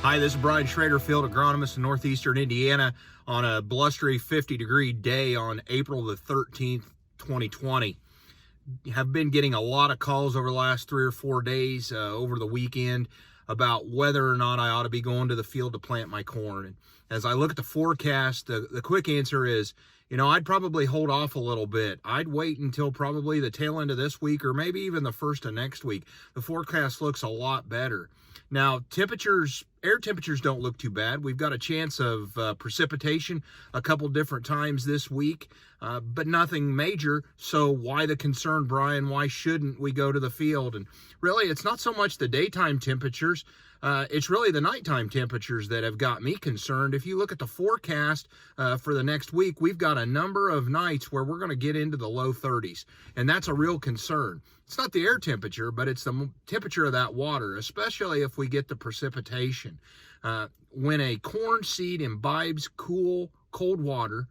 Hi, this is Brian Schrader, Field Agronomist in northeastern Indiana on a blustery 50-degree day on April the 13th, 2020. Have been getting a lot of calls over the last 3 or 4 days over the weekend about whether or not I ought to be going to the field to plant my corn. And as I look at the forecast, the quick answer is, I'd probably hold off a little bit. I'd wait until probably the tail end of this week or maybe even the first of next week. The forecast looks a lot better. Now, air temperatures don't look too bad. We've got a chance of precipitation a couple different times this week, but nothing major. So why the concern, Brian? Why shouldn't we go to the field? And really, it's not so much the daytime temperatures. It's really the nighttime temperatures that have got me concerned. If you look at the forecast for the next week, we've got a number of nights where we're going to get into the low 30s, and that's a real concern. It's not the air temperature, but it's the temperature of that water, especially if we get the precipitation. When a corn seed imbibes cold water,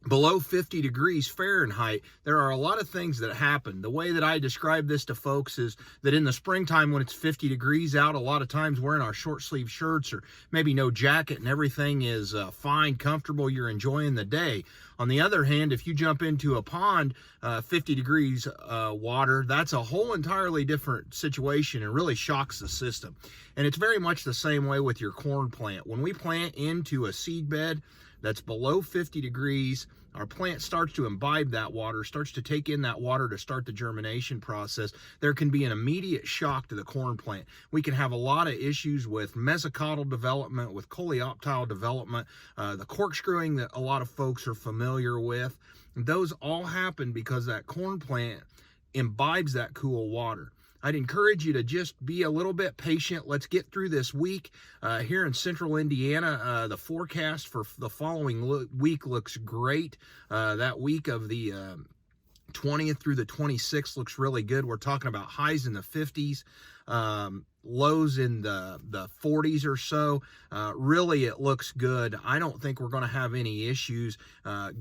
below 50 degrees Fahrenheit, there are a lot of things that happen. The way that I describe this to folks is that in the springtime when it's 50 degrees out, a lot of times we're in our short sleeve shirts or maybe no jacket and everything is fine, comfortable, you're enjoying the day. On the other hand, if you jump into a pond, 50 degrees water, that's a whole entirely different situation and really shocks the system. And it's very much the same way with your corn plant. When we plant into a seed bed that's below 50 degrees, our plant starts to imbibe that water, starts to take in that water to start the germination process. There can be an immediate shock to the corn plant. We can have a lot of issues with mesocotyl development, with coleoptile development, the corkscrewing that a lot of folks are familiar with. Those all happen because that corn plant imbibes that cool water. I'd encourage you to just be a little bit patient. Let's get through this week. Here in central Indiana, the forecast for the following week looks great. That week of the 20th through the 26th looks really good. We're talking about highs in the 50s, lows in the 40s or so. Really, it looks good. I don't think we're going to have any issues.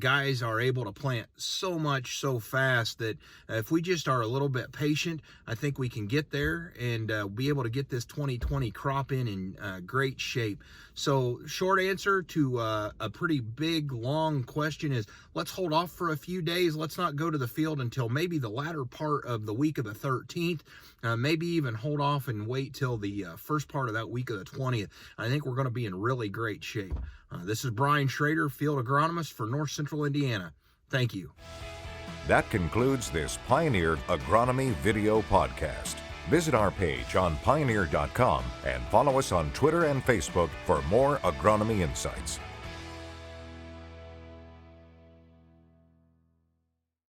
Guys are able to plant so much so fast that if we just are a little bit patient, I think we can get there and be able to get this 2020 crop in great shape. So short answer to a pretty big, long question is let's hold off for a few days. Let's not go to the field until maybe the latter part of the week of the 13th. Maybe even hold off and wait till the first part of that week of the 20th. I think we're going to be in really great shape. This is Brian Schrader, Field Agronomist for North Central Indiana. Thank you. That concludes this Pioneer Agronomy video podcast. Visit our page on pioneer.com and follow us on Twitter and Facebook for more agronomy insights.